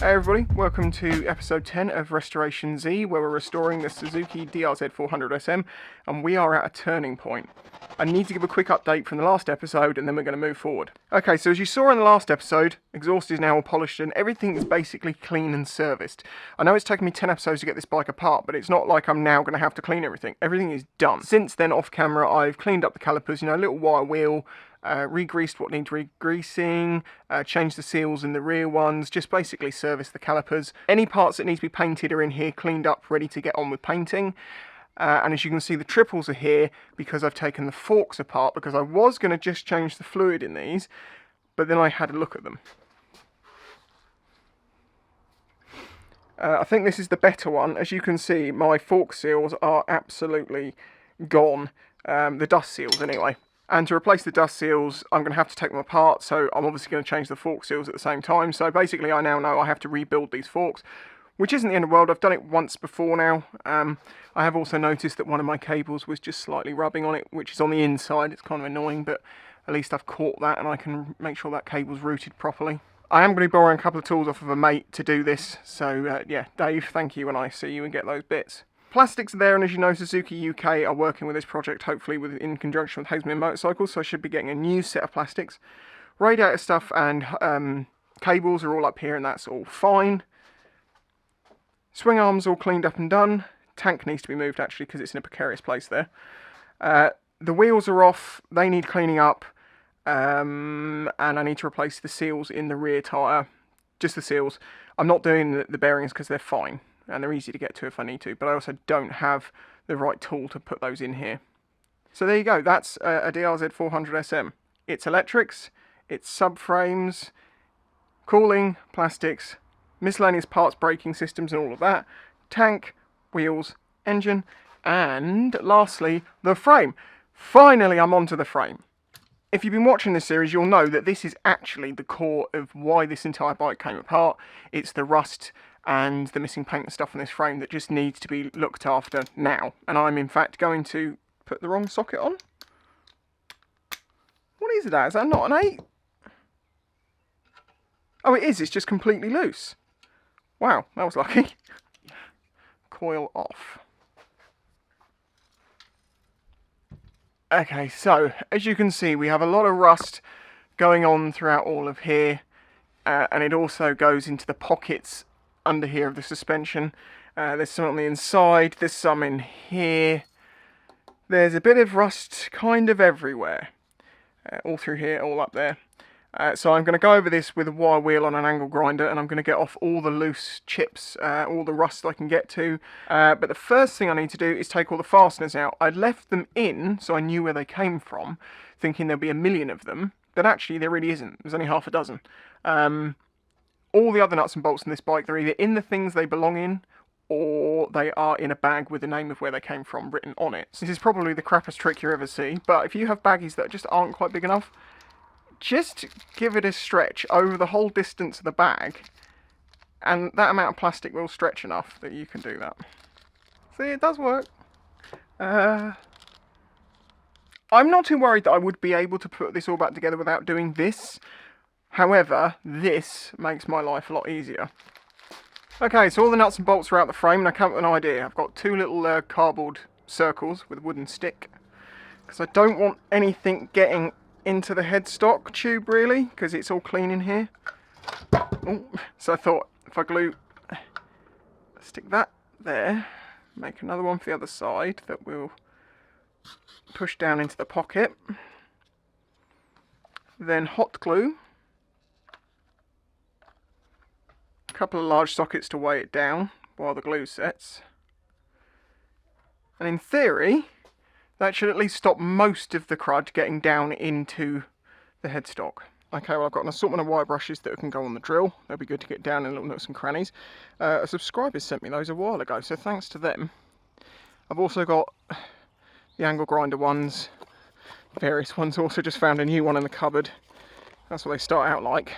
Hey everybody, welcome to episode 10 of Restoration Z, where we're restoring the Suzuki DRZ400SM, and we are at a turning point. I need to give a quick update from the last episode, and then we're going to move forward. Okay, so as you saw in the last episode, exhaust is now all polished, and everything is basically clean and serviced. I know it's taken me 10 episodes to get this bike apart, but it's not like I'm now going to have to clean everything. Everything is done. Since then, off camera, I've cleaned up the calipers, a little wire wheel, re-greased what needs re-greasing, changed the seals in the rear ones, just basically service the calipers. Any parts that need to be painted are in here, cleaned up, ready to get on with painting. And as you can see, the triples are here because I've taken the forks apart, because I was going to just change the fluid in these, but then I had a look at them. I think this is the better one. As you can see, my fork seals are absolutely gone, the dust seals anyway. And to replace the dust seals, I'm going to have to take them apart, so I'm obviously going to change the fork seals at the same time. So basically, I now know I have to rebuild these forks, which isn't the end of the world. I've done it once before now. I have also noticed that one of my cables was just slightly rubbing on it, which is on the inside. It's kind of annoying, but at least I've caught that and I can make sure that cable's routed properly. I am going to be borrowing a couple of tools off of a mate to do this, so yeah, Dave, thank you when I see you and get those bits. Plastics are there, and as you know, Suzuki UK are working with this project, hopefully in conjunction with Haslemere Motorcycles, so I should be getting a new set of plastics. Radiator stuff and cables are all up here, and that's all fine. Swing arms all cleaned up and done. Tank needs to be moved, actually, because it's in a precarious place there. The wheels are off, they need cleaning up, and I need to replace the seals in the rear tyre. Just the seals. I'm not doing the bearings because they're fine, and they're easy to get to if I need to, but I also don't have the right tool to put those in here. So there you go, that's a DRZ400SM. It's electrics, it's subframes, cooling, plastics, miscellaneous parts, braking systems and all of that, tank, wheels, engine, and lastly, the frame. Finally, I'm onto the frame. If you've been watching this series, you'll know that this is actually the core of why this entire bike came apart. It's the rust and the missing paint and stuff on this frame that just needs to be looked after now. And I'm in fact going to put the wrong socket on. What is that? Is that not an 8? Oh, it is. It's just completely loose. Wow, that was lucky. Coil off. Okay, so as you can see, we have a lot of rust going on throughout all of here, and it also goes into the pockets under here of the suspension. There's some on the inside, there's some in here. There's a bit of rust kind of everywhere. All through here, all up there. So I'm going to go over this with a wire wheel on an angle grinder, and I'm going to get off all the loose chips, all the rust I can get to. But the first thing I need to do is take all the fasteners out. I left them in, so I knew where they came from, thinking there'd be a million of them. But actually, there really isn't. There's only half a dozen. All the other nuts and bolts in this bike, they're either in the things they belong in, or they are in a bag with the name of where they came from written on it. This is probably the crappiest trick you ever see, but if you have baggies that just aren't quite big enough, just give it a stretch over the whole distance of the bag, and that amount of plastic will stretch enough that you can do that. See, it does work. I'm not too worried that I would be able to put this all back together without doing this. However, this makes my life a lot easier. Okay, so all the nuts and bolts are out the frame, and I come up with an idea. I've got two little cardboard circles with a wooden stick, because I don't want anything getting into the headstock tube, really, because it's all clean in here. Ooh. So I thought, if I stick that there, make another one for the other side that will push down into the pocket, then hot glue a couple of large sockets to weigh it down while the glue sets, and in theory that should at least stop most of the crud getting down into the headstock. Okay, well, I've got an assortment of wire brushes that can go on the drill. They'll be good to get down in little nooks and crannies. A subscriber sent me those a while ago, so thanks to them. I've also got the angle grinder ones, various ones. Also just found a new one in the cupboard. That's what they start out like.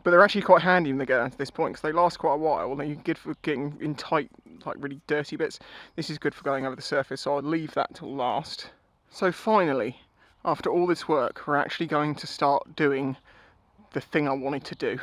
But they're actually quite handy when they get down to this point, because they last quite a while, and they're good for getting in tight, like really dirty bits. This is good for going over the surface, so I'll leave that till last. So finally, after all this work, we're actually going to start doing the thing I wanted to do.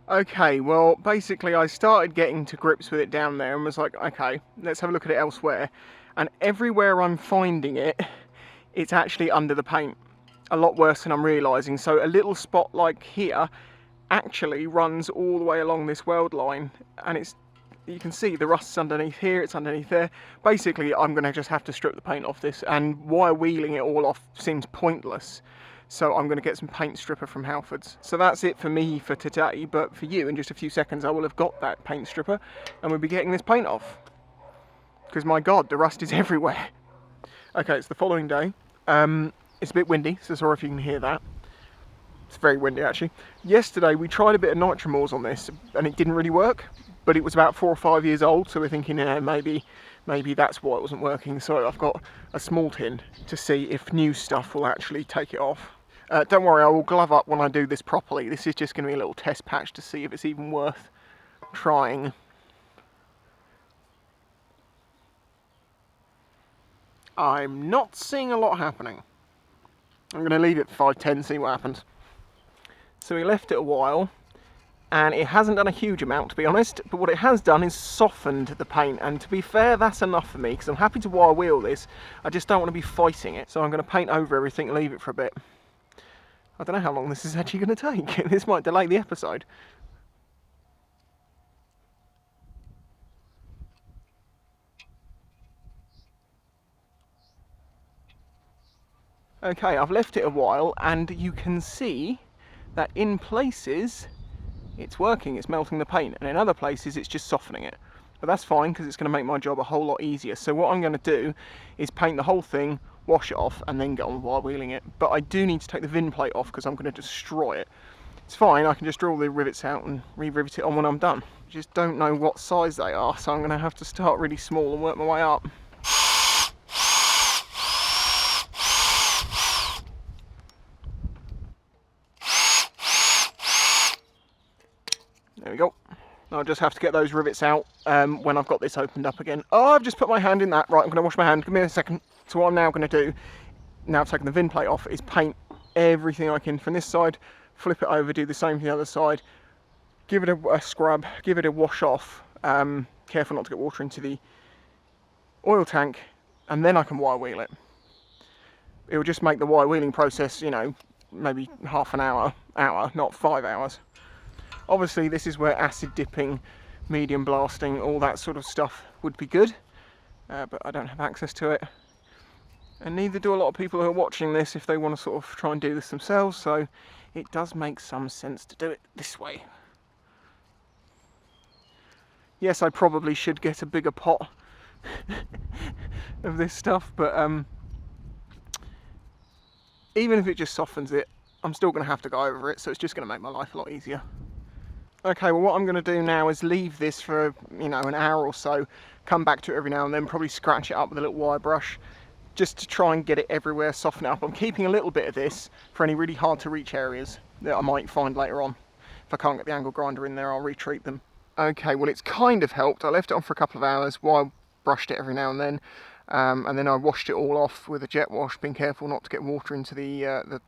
Okay, well, basically I started getting to grips with it down there and was like, okay, let's have a look at it elsewhere. And everywhere I'm finding it, it's actually under the paint. A lot worse than I'm realising. So a little spot like here actually runs all the way along this weld line, and it's, you can see the rust's underneath here, it's underneath there. Basically, I'm going to just have to strip the paint off this, and wire wheeling it all off seems pointless. So I'm going to get some paint stripper from Halfords. So that's it for me for today, but for you in just a few seconds I will have got that paint stripper and we'll be getting this paint off. Because my god, the rust is everywhere. Okay, it's the following day. It's a bit windy, so sorry if you can hear that. It's very windy actually. Yesterday we tried a bit of Nitromors on this and it didn't really work, but it was about 4 or 5 years old, so we're thinking maybe that's why it wasn't working. So I've got a small tin to see if new stuff will actually take it off. Don't worry, I will glove up when I do this properly. This is just going to be a little test patch to see if it's even worth trying. I'm not seeing a lot happening. I'm going to leave it for 5-10, see what happens. So we left it a while, and it hasn't done a huge amount, to be honest, but what it has done is softened the paint, and to be fair, that's enough for me, because I'm happy to wire wheel this. I just don't want to be fighting it, so I'm going to paint over everything and leave it for a bit. I don't know how long this is actually going to take. This might delay the episode. Okay, I've left it a while and you can see that in places it's working, it's melting the paint, and in other places it's just softening it. But that's fine because it's going to make my job a whole lot easier. So what I'm going to do is paint the whole thing, wash it off, and then get on wire wheeling it. But I do need to take the VIN plate off because I'm going to destroy it. It's fine, I can just drill the rivets out and re-rivet it on when I'm done. Just don't know what size they are, so I'm going to have to start really small and work my way up. There we go. I'll just have to get those rivets out when I've got this opened up again. Oh, I've just put my hand in that. Right, I'm going to wash my hand. Give me a second. So what I'm now going to do, now I've taken the VIN plate off, is paint everything I can from this side, flip it over, do the same for the other side, give it a scrub, give it a wash off, careful not to get water into the oil tank, and then I can wire wheel it. It will just make the wire wheeling process, you know, maybe half an hour, not 5 hours. Obviously this is where acid dipping, medium blasting, all that sort of stuff would be good, but I don't have access to it. And neither do a lot of people who are watching this if they want to sort of try and do this themselves, so it does make some sense to do it this way. Yes, I probably should get a bigger pot of this stuff, but even if it just softens it, I'm still going to have to go over it, so it's just going to make my life a lot easier. Okay, well what I'm going to do now is leave this for, you know, an hour or so, come back to it every now and then, probably scratch it up with a little wire brush, just to try and get it everywhere, soften it up. I'm keeping a little bit of this for any really hard to reach areas that I might find later on. If I can't get the angle grinder in there, I'll retreat them. Okay, well it's kind of helped. I left it on for a couple of hours while I brushed it every now and then I washed it all off with a jet wash, being careful not to get water into the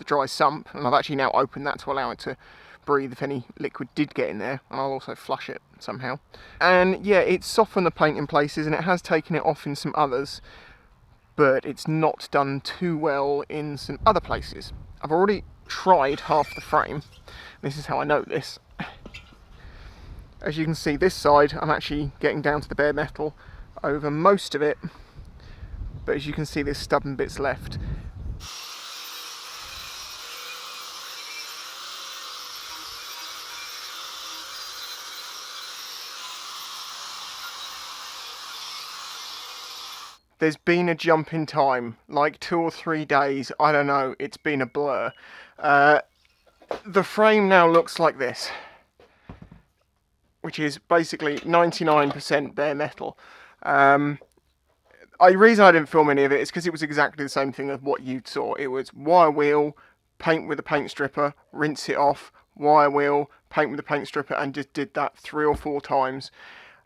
dry sump, and I've actually now opened that to allow it to breathe if any liquid did get in there, and I'll also flush it somehow. And yeah, it's softened the paint in places and it has taken it off in some others, but it's not done too well in some other places. I've already tried half the frame. This is how I know this. As you can see, this side I'm actually getting down to the bare metal over most of it, but as you can see, there's stubborn bits left. There's been a jump in time, like 2 or 3 days, I don't know, it's been a blur. The frame now looks like this, which is basically 99% bare metal. The reason I didn't film any of it is because it was exactly the same thing as what you saw. It was wire wheel, paint with a paint stripper, rinse it off, wire wheel, paint with a paint stripper, and just did that 3 or 4 times.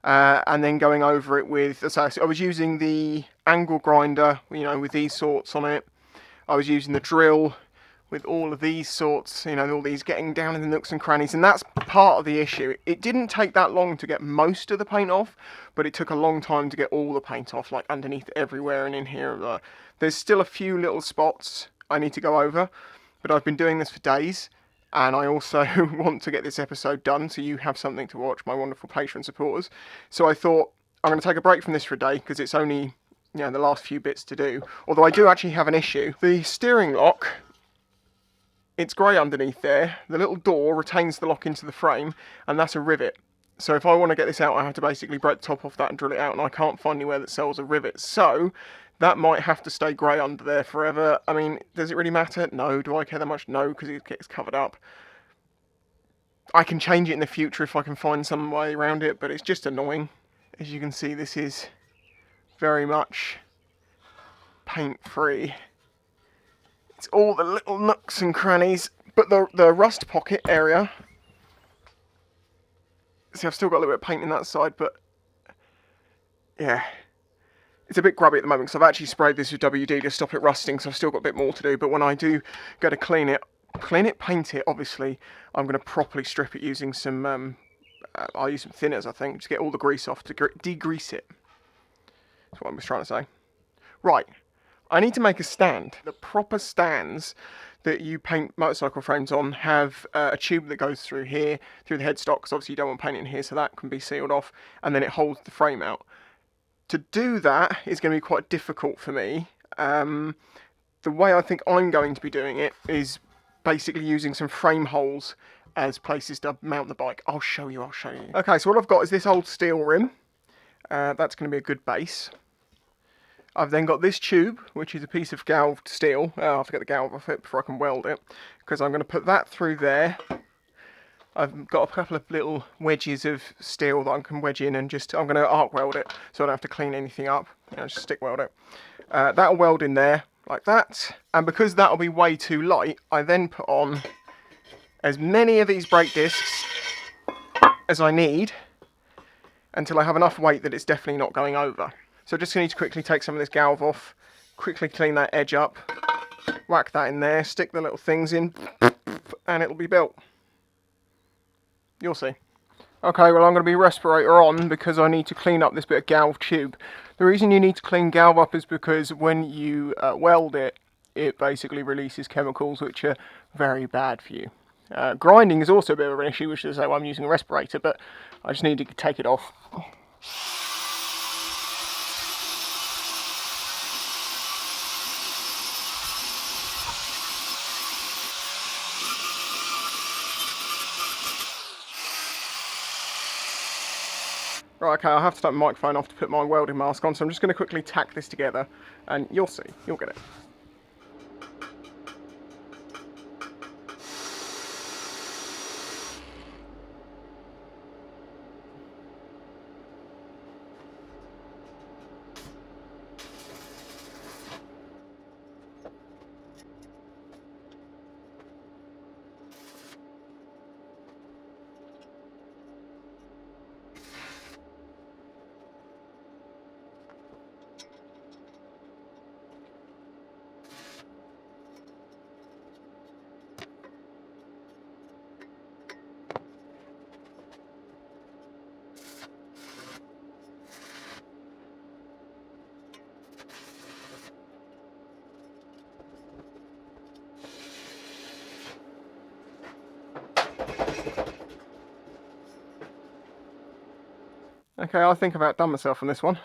And then going over it with, so I was using the angle grinder, you know, with these sorts on it. I was using the drill with all of these sorts, you know, all these getting down in the nooks and crannies, and that's part of the issue. It didn't take that long to get most of the paint off, but it took a long time to get all the paint off, like underneath everywhere and in here. There's still a few little spots I need to go over, but I've been doing this for days, and I also want to get this episode done so you have something to watch, my wonderful Patreon supporters. So I thought I'm going to take a break from this for a day, because it's only, you know, the last few bits to do. Although I do actually have an issue. The steering lock, it's grey underneath there. The little door retains the lock into the frame, and that's a rivet. So if I want to get this out, I have to basically break the top off that and drill it out, and I can't find anywhere that sells a rivet. So that might have to stay grey under there forever. I mean, does it really matter? No. Do I care that much? No, because it gets covered up. I can change it in the future if I can find some way around it, but it's just annoying. As you can see, this is very much paint-free. It's all the little nooks and crannies, but the rust pocket area, see, I've still got a little bit of paint in that side, but yeah, it's a bit grubby at the moment because I've actually sprayed this with WD to stop it rusting, so I've still got a bit more to do. But when I do go to clean it, paint it, obviously, I'm going to properly strip it using some, I'll use some thinners, I think, just get all the grease off to degrease it. That's what I was trying to say. Right. I need to make a stand. The proper stands that you paint motorcycle frames on have a tube that goes through here, through the headstock, because obviously you don't want paint in here, so that can be sealed off, and then it holds the frame out. To do that is going to be quite difficult for me. The way I think I'm going to be doing it is basically using some frame holes as places to mount the bike. I'll show you. Okay, so what I've got is this old steel rim. That's going to be a good base. I've then got this tube, which is a piece of galved steel. I'll have to get the galv off it before I can weld it, because I'm going to put that through there. I've got a couple of little wedges of steel that I can wedge in, and I'm going to arc weld it, so I don't have to clean anything up. Just stick weld it. That'll weld in there, like that. And because that'll be way too light, I then put on as many of these brake discs as I need, until I have enough weight that it's definitely not going over. So just need to quickly take some of this galv off, quickly clean that edge up, whack that in there, stick the little things in, and it'll be built. You'll see. Okay, well, I'm going to be respirator on because I need to clean up this bit of galv tube. The reason you need to clean galv up is because when you weld it, it basically releases chemicals which are very bad for you. Grinding is also a bit of an issue, which is why I'm using a respirator, but I just need to take it off. Right, okay, I'll have to take my microphone off to put my welding mask on, so I'm just going to quickly tack this together, and you'll see, you'll get it. Okay, I think I've outdone myself on this one.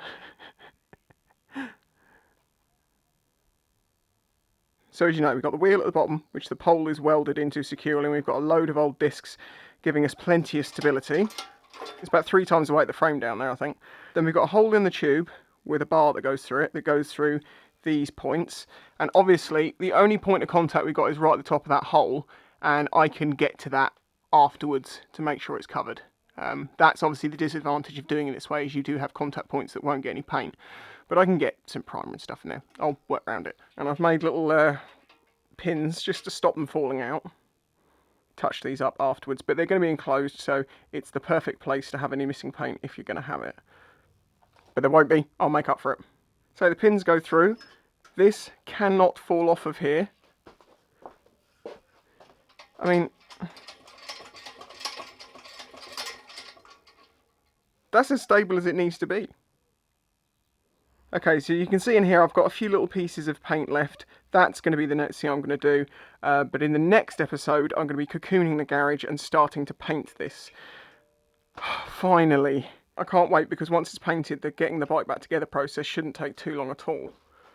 So as you know, we've got the wheel at the bottom, which the pole is welded into securely, and we've got a load of old discs giving us plenty of stability. It's about 3 times the weight of the frame down there, I think. Then we've got a hole in the tube with a bar that goes through it, that goes through these points. And obviously, the only point of contact we've got is right at the top of that hole, and I can get to that afterwards to make sure it's covered. That's obviously the disadvantage of doing it this way, is you do have contact points that won't get any paint. But I can get some primer and stuff in there. I'll work around it. And I've made little pins just to stop them falling out. Touch these up afterwards, but they're going to be enclosed, so it's the perfect place to have any missing paint if you're going to have it. But there won't be. I'll make up for it. So the pins go through. This cannot fall off of here. I mean, that's as stable as it needs to be. Okay, so you can see in here I've got a few little pieces of paint left. That's going to be the next thing I'm going to do. But in the next episode, I'm going to be cocooning the garage and starting to paint this. Finally. I can't wait, because once it's painted, the getting the bike back together process shouldn't take too long at all.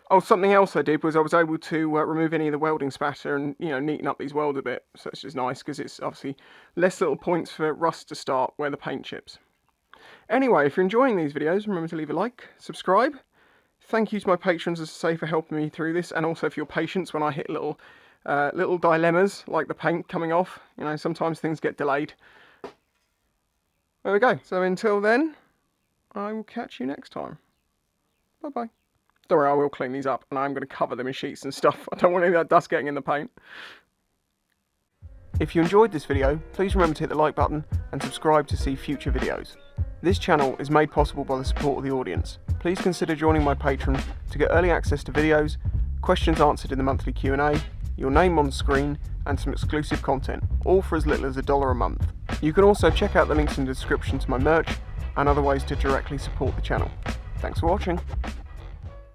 Oh, something else I did was I was able to remove any of the welding spatter and, you know, neaten up these welds a bit. So it's just nice, because it's obviously less little points for rust to start where the paint chips. Anyway, if you're enjoying these videos, remember to leave a like, subscribe. Thank you to my patrons, as I say, for helping me through this, and also for your patience when I hit little dilemmas like the paint coming off. You know, sometimes things get delayed. There we go. So until then, I will catch you next time. Bye-bye. Don't worry, I will clean these up, and I'm going to cover them in sheets and stuff. I don't want any of that dust getting in the paint. If you enjoyed this video, please remember to hit the like button and subscribe to see future videos. This channel is made possible by the support of the audience. Please consider joining my Patreon to get early access to videos, questions answered in the monthly Q&A, your name on screen, and some exclusive content, all for as little as $1 a month. You can also check out the links in the description to my merch and other ways to directly support the channel. Thanks for watching.